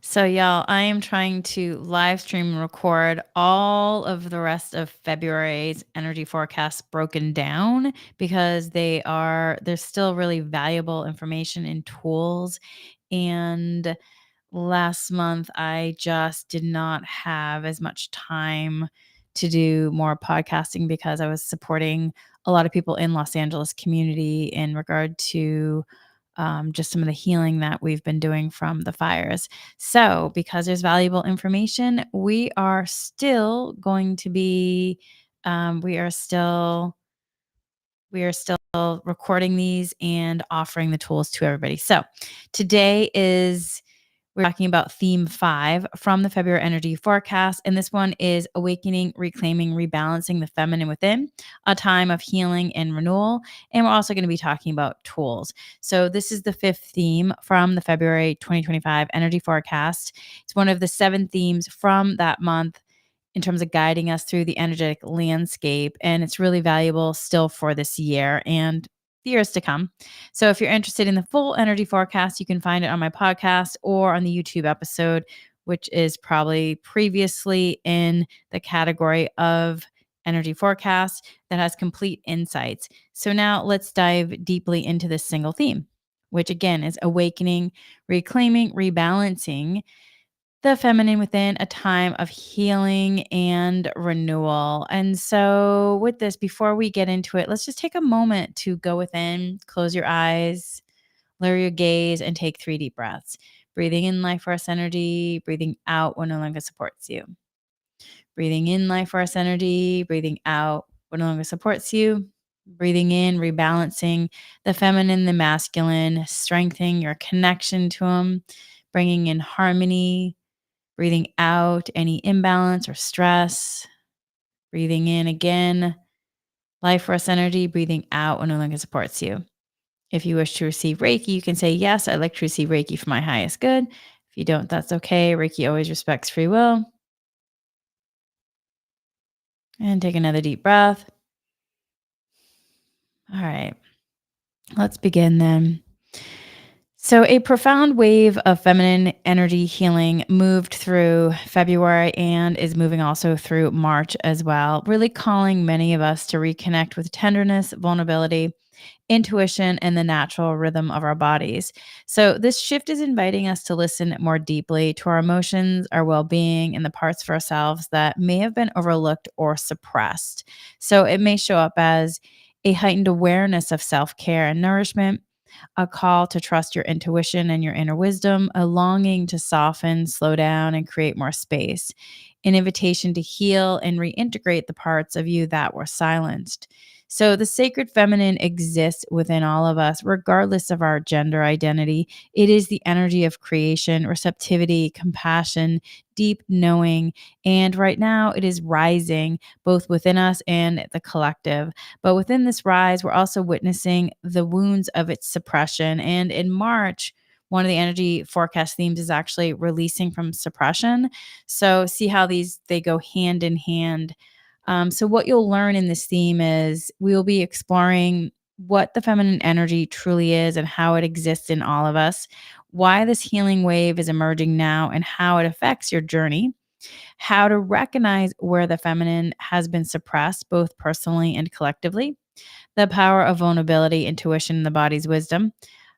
So, y'all, I am trying to live stream and record all of the rest of February's energy forecasts broken down because there's still really valuable information and tools. And last month, I just did not have as much time to do more podcasting because I was supporting a lot of people in Los Angeles community in regard to just some of the healing that we've been doing from the fires. So, because there's valuable information, we are still going to be, we are still recording these and offering the tools to everybody. So, today is we're talking about theme 5 from the February energy forecast. And this one is awakening, reclaiming, rebalancing the feminine within, a time of healing and renewal. And we're also going to be talking about tools. So this is the 5th theme from the February 2025 energy forecast. It's one of the 7 themes from that month in terms of guiding us through the energetic landscape. And it's really valuable still for this year and the years to come. So if you're interested in the full energy forecast, you can find it on my podcast or on the YouTube episode, which is probably previously in the category of energy forecast that has complete insights. So now let's dive deeply into this single theme, which again is awakening, reclaiming, rebalancing the feminine within, a time of healing and renewal. And so, with this, before we get into it, let's just take a moment to go within, close your eyes, lower your gaze, and take 3 deep breaths. Breathing in life force energy, breathing out what no longer supports you. Breathing in life force energy, breathing out what no longer supports you. Breathing in, rebalancing the feminine, the masculine, strengthening your connection to them, bringing in harmony. Breathing out any imbalance or stress. Breathing in again, life force energy. Breathing out what no longer supports you. If you wish to receive Reiki, you can say, yes, I'd like to receive Reiki for my highest good. If you don't, that's okay. Reiki always respects free will. And take another deep breath. All right, let's begin then. So, a profound wave of feminine energy healing moved through February and is moving also through March as well, really calling many of us to reconnect with tenderness, vulnerability, intuition, and the natural rhythm of our bodies. So, this shift is inviting us to listen more deeply to our emotions, our well being, and the parts of ourselves that may have been overlooked or suppressed. So, it may show up as a heightened awareness of self care and nourishment, a call to trust your intuition and your inner wisdom, a longing to soften, slow down, and create more space, an invitation to heal and reintegrate the parts of you that were silenced. So, the sacred feminine exists within all of us, regardless of our gender identity. It is the energy of creation, receptivity, compassion, deep knowing. And right now, it is rising both within us and the collective. But within this rise, we're also witnessing the wounds of its suppression. And in March, one of the energy forecast themes is actually releasing from suppression. So see how they go hand in hand. So what you'll learn in this theme is we will be exploring what the feminine energy truly is and how it exists in all of us, why this healing wave is emerging now and how it affects your journey, how to recognize where the feminine has been suppressed, both personally and collectively, the power of vulnerability, intuition, and the body's wisdom,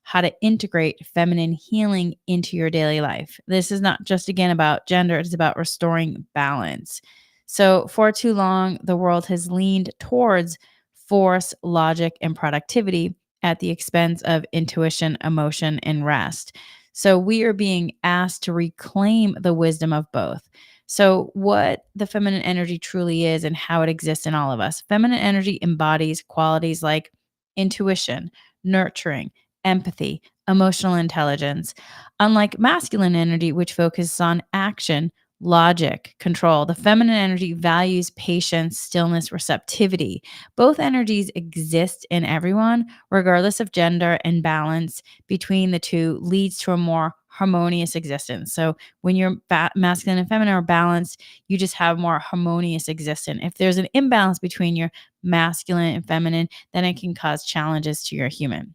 how to integrate feminine healing into your daily life. This is not just, again, about gender, it's about restoring balance. So, for too long, the world has leaned towards force, logic, and productivity at the expense of intuition, emotion, and rest. So, we are being asked to reclaim the wisdom of both. So, what the feminine energy truly is and how it exists in all of us. Feminine energy embodies qualities like intuition, nurturing, empathy, emotional intelligence. Unlike masculine energy, which focuses on action, logic, control, the feminine energy values patience, stillness, receptivity. Both energies exist in everyone, regardless of gender, and balance between the two leads to a more harmonious existence. So when your masculine and feminine are balanced, you just have more harmonious existence. If there's an imbalance between your masculine and feminine, then it can cause challenges to your human.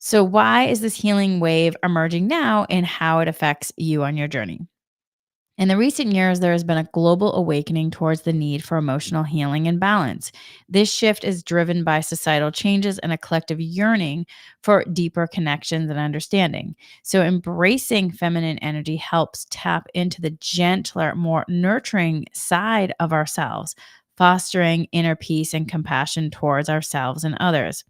So, why is this healing wave emerging now and how it affects you on your journey? In the recent years, there has been a global awakening towards the need for emotional healing and balance. This shift is driven by societal changes and a collective yearning for deeper connections and understanding. So, embracing feminine energy helps tap into the gentler, more nurturing side of ourselves, fostering inner peace and compassion towards ourselves and others.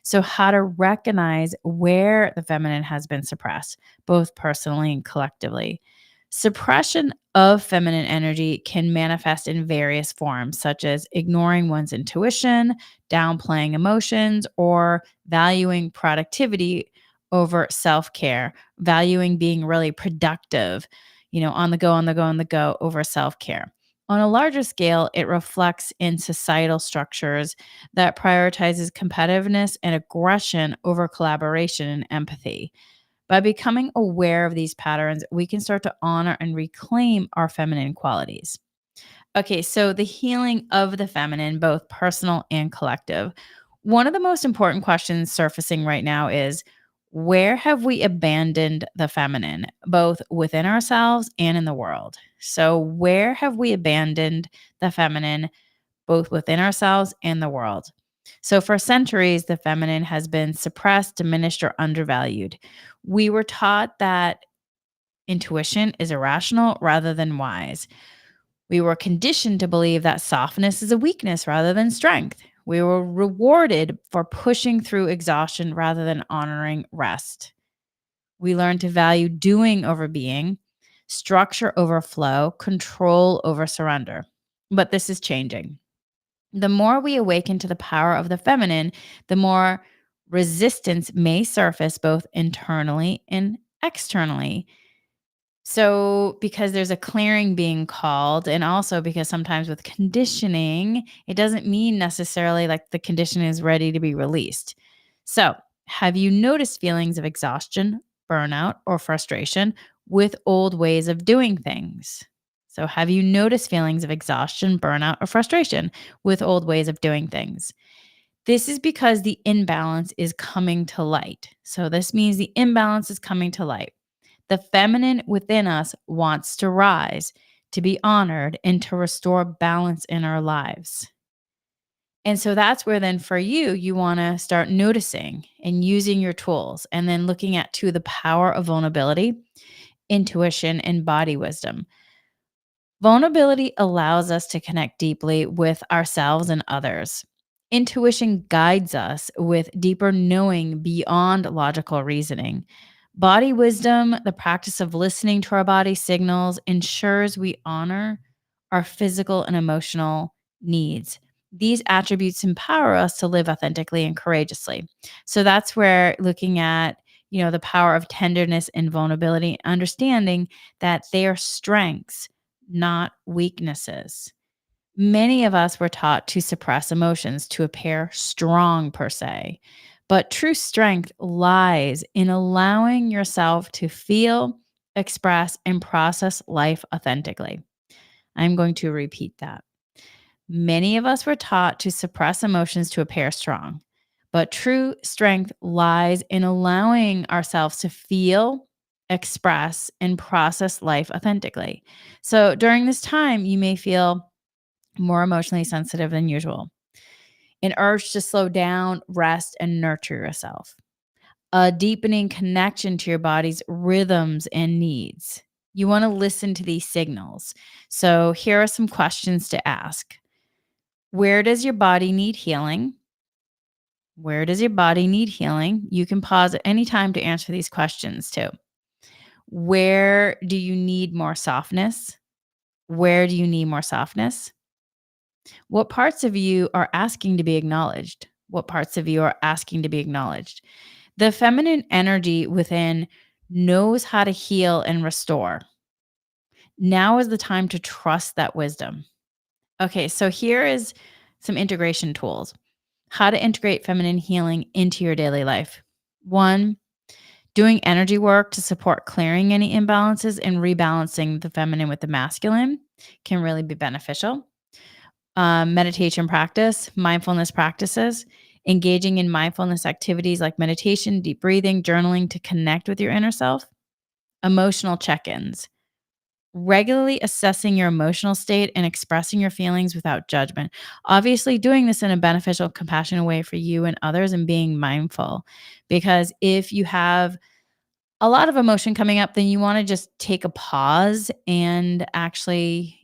So, how to recognize where the feminine has been suppressed, both personally and collectively. Suppression of feminine energy can manifest in various forms, such as ignoring one's intuition, downplaying emotions, or valuing productivity over self care, valuing being really productive, on the go, on the go, on the go over self care. On a larger scale, it reflects in societal structures that prioritizes competitiveness and aggression over collaboration and empathy. By becoming aware of these patterns, we can start to honor and reclaim our feminine qualities. Okay, so the healing of the feminine, both personal and collective. One of the most important questions surfacing right now is, where have we abandoned the feminine, both within ourselves and in the world? So, where have we abandoned the feminine, both within ourselves and the world? So, for centuries, the feminine has been suppressed, diminished, or undervalued. We were taught that intuition is irrational rather than wise. We were conditioned to believe that softness is a weakness rather than strength. We were rewarded for pushing through exhaustion rather than honoring rest. We learned to value doing over being, structure over flow, control over surrender. But this is changing. The more we awaken to the power of the feminine, the more resistance may surface both internally and externally. So, because there's a clearing being called, and also because sometimes with conditioning, it doesn't mean necessarily like the condition is ready to be released. So, have you noticed feelings of exhaustion, burnout, or frustration with old ways of doing things? So, have you noticed feelings of exhaustion, burnout, or frustration with old ways of doing things? This is because the imbalance is coming to light. So, this means the imbalance is coming to light. The feminine within us wants to rise, to be honored, and to restore balance in our lives. And so that's where then for you, you want to start noticing and using your tools and then looking at to the power of vulnerability, intuition, and body wisdom. Vulnerability allows us to connect deeply with ourselves and others. Intuition guides us with deeper knowing beyond logical reasoning. Body wisdom, the practice of listening to our body signals, ensures we honor our physical and emotional needs. These attributes empower us to live authentically and courageously. So that's where looking at, the power of tenderness and vulnerability, understanding that they are strengths, not weaknesses. Many of us were taught to suppress emotions to appear strong, per se. But true strength lies in allowing yourself to feel, express, and process life authentically. I'm going to repeat that. Many of us were taught to suppress emotions to appear strong. But true strength lies in allowing ourselves to feel, express, and process life authentically. So during this time, you may feel more emotionally sensitive than usual, an urge to slow down, rest, and nurture yourself, a deepening connection to your body's rhythms and needs. You want to listen to these signals. So, here are some questions to ask. Where does your body need healing? Where does your body need healing? You can pause at any time to answer these questions too. Where do you need more softness? Where do you need more softness? What parts of you are asking to be acknowledged? What parts of you are asking to be acknowledged? The feminine energy within knows how to heal and restore. Now is the time to trust that wisdom. Okay, so here is some integration tools. How to integrate feminine healing into your daily life. One, doing energy work to support clearing any imbalances and rebalancing the feminine with the masculine can really be beneficial. Meditation practice, mindfulness practices. engaging in mindfulness activities like meditation, deep breathing, journaling to connect with your inner self, emotional check ins. Regularly assessing your emotional state and expressing your feelings without judgment. Obviously, doing this in a beneficial, compassionate way for you and others and being mindful. Because if you have a lot of emotion coming up, then you want to just take a pause and actually,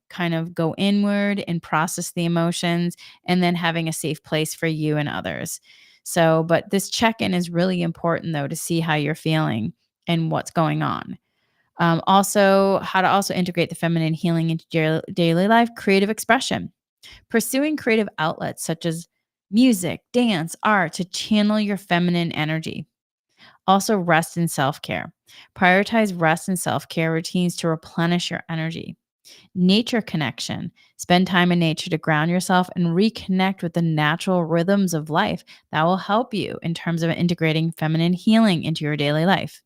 kind of go inward and process the emotions and then having a safe place for you and others. So, but this check in is really important though to see how you're feeling and what's going on. Also, how to also integrate the feminine healing into daily life, creative expression. Pursuing creative outlets such as music, dance, art to channel your feminine energy. Also, rest and self care. Prioritize rest and self care routines to replenish your energy. Nature connection. Spend time in nature to ground yourself and reconnect with the natural rhythms of life that will help you in terms of integrating feminine healing into your daily life.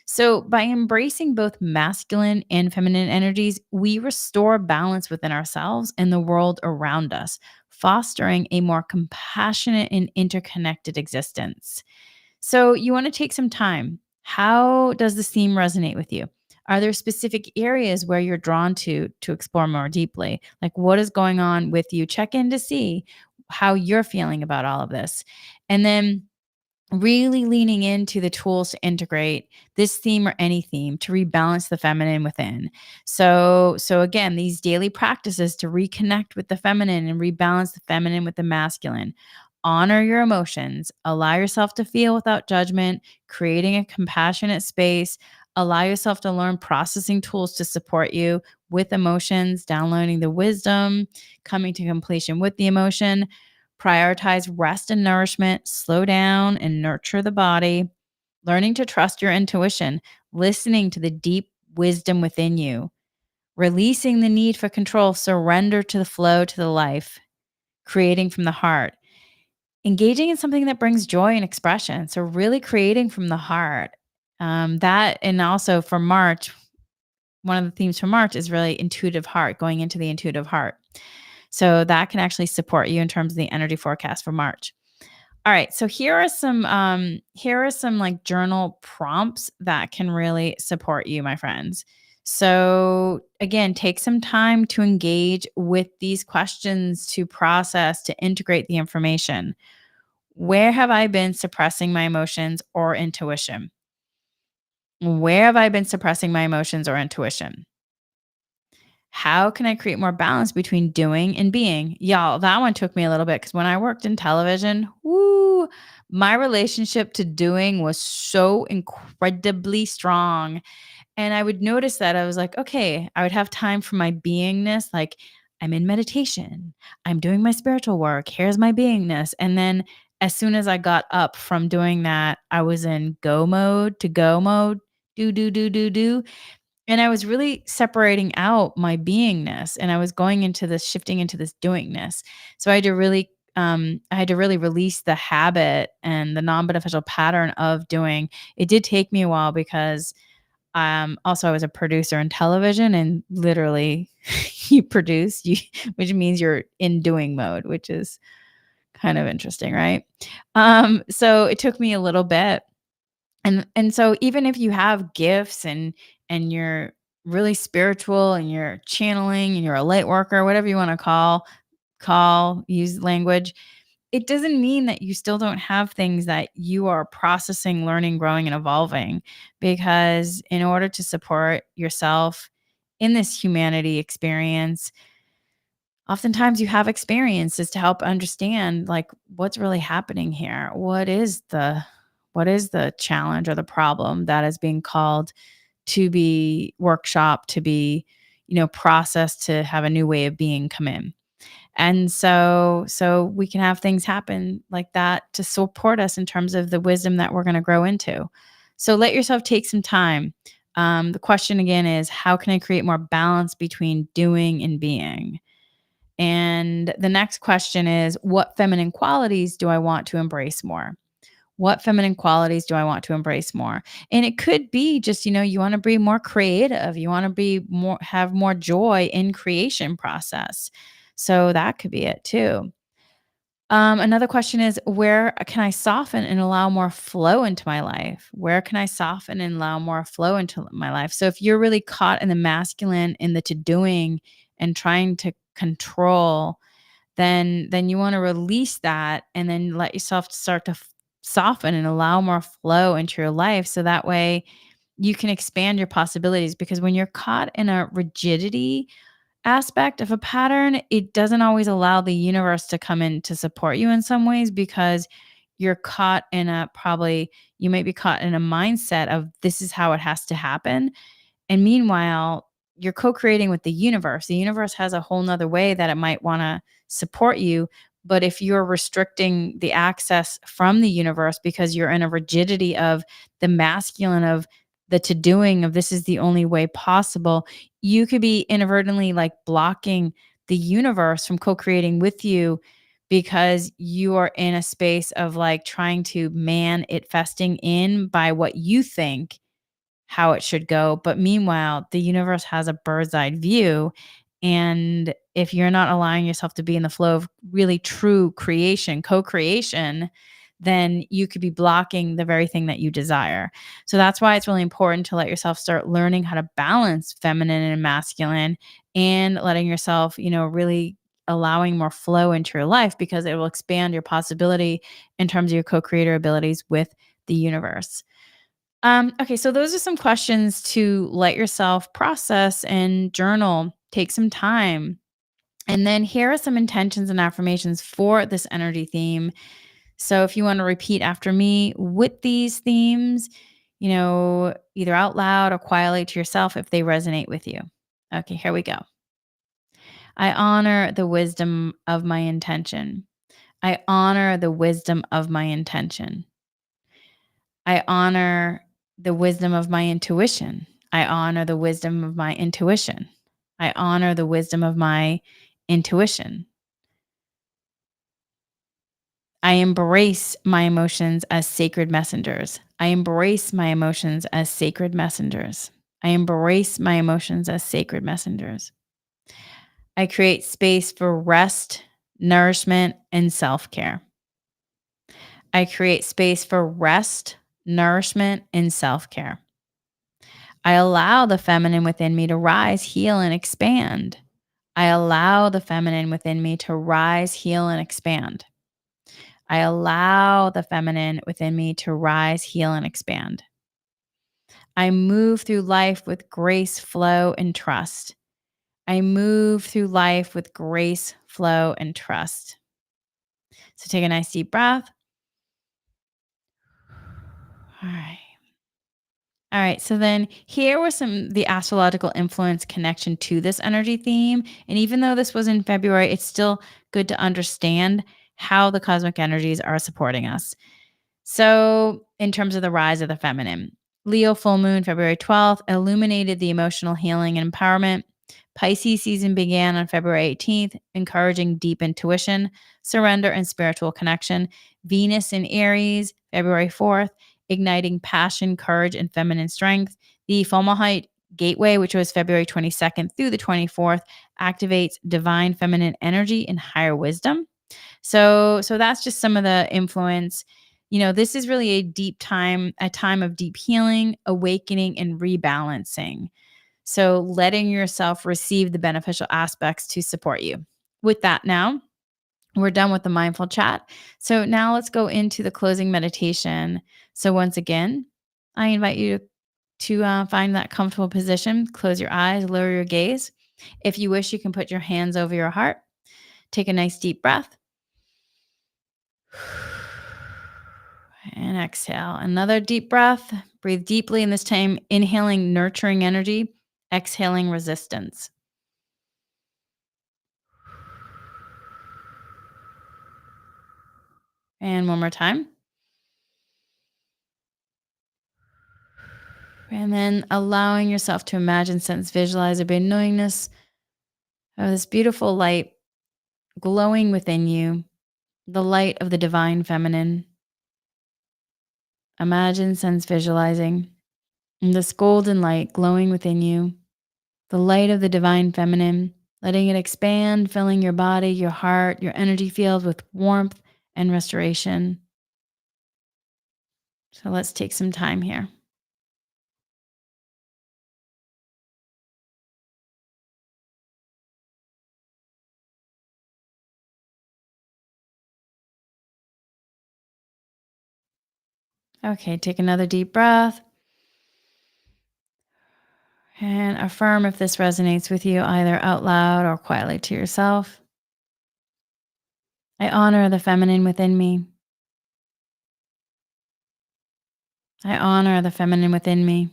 So, by embracing both masculine and feminine energies, we restore balance within ourselves and the world around us, fostering a more compassionate and interconnected existence. So, you want to take some time. How does this theme resonate with you? Are there specific areas where you're drawn to explore more deeply? Like what is going on with you? Check in to see how you're feeling about all of this. And then really leaning into the tools to integrate this theme or any theme to rebalance the feminine within. So again, these daily practices to reconnect with the feminine and rebalance the feminine with the masculine. Honor your emotions, allow yourself to feel without judgment, creating a compassionate space, allow yourself to learn processing tools to support you with emotions, downloading the wisdom, coming to completion with the emotion. Prioritize rest and nourishment, slow down and nurture the body, learning to trust your intuition, listening to the deep wisdom within you, releasing the need for control, surrender to the flow, to the life, creating from the heart, engaging in something that brings joy and expression. So, really creating from the heart. That, and also for March, one of the themes for March is really intuitive heart, going into the intuitive heart. So that can actually support you in terms of the energy forecast for March. All right, so here are some like journal prompts that can really support you, my friends. So again, take some time to engage with these questions, to process, to integrate the information. Where have I been suppressing my emotions or intuition? Where have I been suppressing my emotions or intuition? How can I create more balance between doing and being? Y'all, that one took me a little bit because when I worked in television, woo, my relationship to doing was so incredibly strong. And I would notice that I was like, okay, I would have time for my beingness. Like, I'm in meditation, I'm doing my spiritual work. Here's my beingness. And then as soon as I got up from doing that, I was in go mode, do. And I was really separating out my beingness and I was going into this shifting into this doingness. So I had to really release the habit and the non-beneficial pattern of doing. It did take me a while because also I was a producer in television and literally which means you're in doing mode, which is kind of interesting, right? So it took me a little bit, and so even if you have gifts and you're really spiritual and you're channeling and you're a light worker, whatever you want to use language, it doesn't mean that you still don't have things that you are processing, learning, growing, and evolving. Because in order to support yourself in this humanity experience, oftentimes you have experiences to help understand like what's really happening here. What is the challenge or the problem that is being called to be workshop, to be, processed, to have a new way of being come in. And so we can have things happen like that to support us in terms of the wisdom that we're going to grow into. So let yourself take some time. The question again is, how can I create more balance between doing and being? And the next question is, what feminine qualities do I want to embrace more? What feminine qualities do I want to embrace more? And it could be just, you want to be more creative. You want to have more joy in creation process. So that could be it too. Another question is, where can I soften and allow more flow into my life? Where can I soften and allow more flow into my life? So if you're really caught in the masculine, in the to doing and trying to control, then you want to release that and then let yourself start to soften and allow more flow into your life. So that way you can expand your possibilities, because when you're caught in a rigidity aspect of a pattern, it doesn't always allow the universe to come in to support you in some ways, because you're caught in a probably you might be caught in a mindset of this is how it has to happen. And meanwhile, you're co-creating with the universe. The universe has a whole nother way that it might want to support you. But if you're restricting the access from the universe because you're in a rigidity of the masculine, of the to doing, of this is the only way possible, you could be inadvertently like blocking the universe from co-creating with you, because you are in a space of like trying to man it festing in by what you think how it should go. But meanwhile, the universe has a bird's eye view. And if you're not allowing yourself to be in the flow of really true creation, co creation, then you could be blocking the very thing that you desire. So that's why it's really important to let yourself start learning how to balance feminine and masculine, and letting yourself, really allowing more flow into your life, because it will expand your possibility in terms of your co creator abilities with the universe. Okay, so those are some questions to let yourself process and journal. Take some time. And then here are some intentions and affirmations for this energy theme. So if you want to repeat after me with these themes, either out loud or quietly to yourself if they resonate with you. Okay, here we go. I honor the wisdom of my intention. I honor the wisdom of my intention. I honor the wisdom of my intuition. I honor the wisdom of my intuition. I honor the wisdom of my intuition. I embrace my emotions as sacred messengers. I embrace my emotions as sacred messengers. I embrace my emotions as sacred messengers. I create space for rest, nourishment, and self care. I create space for rest, nourishment, and self care. I allow the feminine within me to rise, heal, and expand. I allow the feminine within me to rise, heal, and expand. I allow the feminine within me to rise, heal, and expand. I move through life with grace, flow, and trust. I move through life with grace, flow, and trust. So take a nice deep breath. All right. All right. So then here was the astrological influence connection to this energy theme. And even though this was in February, it's still good to understand how the cosmic energies are supporting us. So, in terms of the rise of the feminine, Leo full moon, February 12th, illuminated the emotional healing and empowerment. Pisces season began on February 18th, encouraging deep intuition, surrender, and spiritual connection. Venus in Aries, February 4th, igniting passion, courage, and feminine strength. The Fomalhaut gateway, which was February 22nd through the 24th, activates divine feminine energy and higher wisdom. So that's just some of the influence. This is really a time of deep healing, awakening, and rebalancing. So letting yourself receive the beneficial aspects to support you. With that, now we're done with the mindful chat. So now let's go into the closing meditation. So once again, I invite you to find that comfortable position. Close your eyes, lower your gaze. If you wish, you can put your hands over your heart. Take a nice deep breath. And exhale. Another deep breath. Breathe deeply, and this time inhaling nurturing energy, exhaling resistance. And one more time. And then allowing yourself to imagine, sense, visualize, or be knowingness of this beautiful light glowing within you, the light of the divine feminine. Imagine, sense, visualizing this golden light glowing within you, the light of the divine feminine, letting it expand, filling your body, your heart, your energy field with warmth, and restoration. So let's take some time here. Okay, take another deep breath and affirm if this resonates with you either out loud or quietly to yourself. I honor the feminine within me. I honor the feminine within me.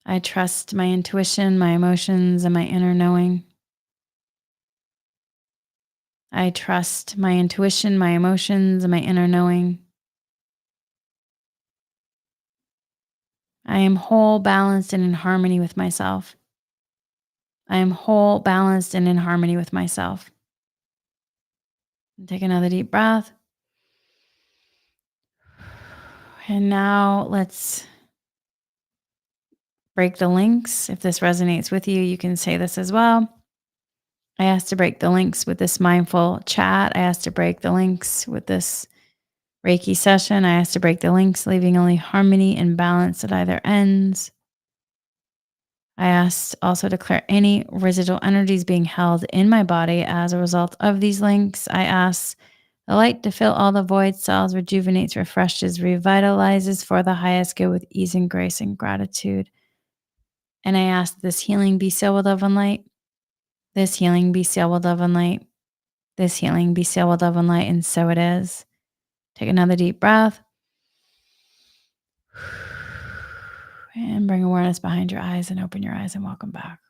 I trust my intuition, my emotions, and my inner knowing. I trust my intuition, my emotions, and my inner knowing. I am whole, balanced, and in harmony with myself. I am whole, balanced, and in harmony with myself. Take another deep breath. And now let's break the links. If this resonates with you, you can say this as well. I asked to break the links with this mindful chat. I asked to break the links with this Reiki session. I asked to break the links, leaving only harmony and balance at either ends. I asked also to clear any residual energies being held in my body as a result of these links. I asked the light to fill all the void cells, rejuvenates, refreshes, revitalizes for the highest good with ease and grace and gratitude. And I asked this healing be sealed with love and light. This healing be sealed with love and light. This healing be sealed with love and light. And so it is. Take another deep breath. And bring awareness behind your eyes and open your eyes and welcome back.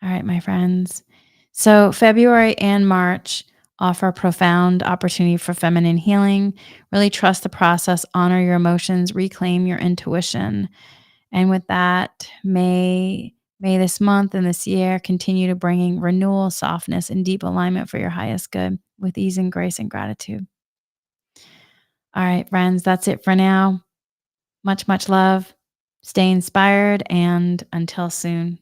All right, my friends. So February and March offer a profound opportunity for feminine healing. Really trust the process, honor your emotions, reclaim your intuition. And with that, may this month and this year continue to bringing renewal, softness, and deep alignment for your highest good with ease and grace and gratitude. All right, friends, that's it for now. Much, much love. Stay inspired and until soon.